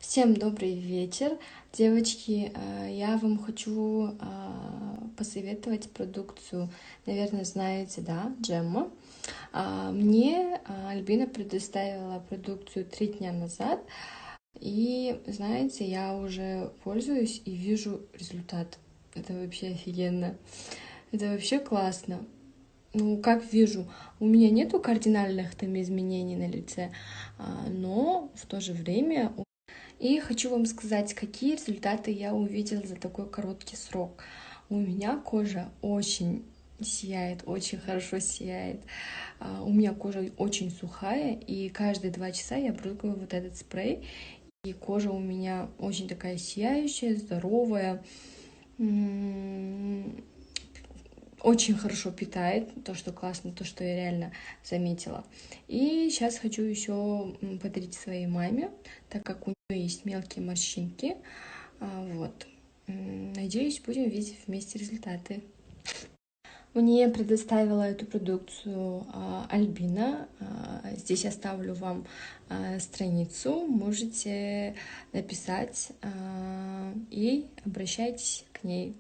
Всем добрый вечер, девочки. Я вам хочу посоветовать продукцию, наверное, знаете, да, Джемма. Мне Альбина предоставила продукцию 3 дня назад, и, знаете, я уже пользуюсь и вижу результат. Это вообще офигенно. Это вообще классно. Ну, как вижу, у меня нету кардинальных там изменений на лице, но в то же время и хочу вам сказать, какие результаты я увидела за такой короткий срок. У меня кожа очень сияет, очень хорошо сияет. У меня кожа очень сухая, и каждые 2 часа я брызгаю вот этот спрей. И кожа у меня очень такая сияющая, здоровая, очень хорошо питает, то, что классно, то, что я реально заметила. И сейчас хочу еще подарить своей маме, так как у нее есть мелкие морщинки. Вот. Надеюсь, будем видеть вместе результаты. Мне предоставила эту продукцию Альбина. Здесь оставлю вам страницу. Можете написать и обращайтесь к ней.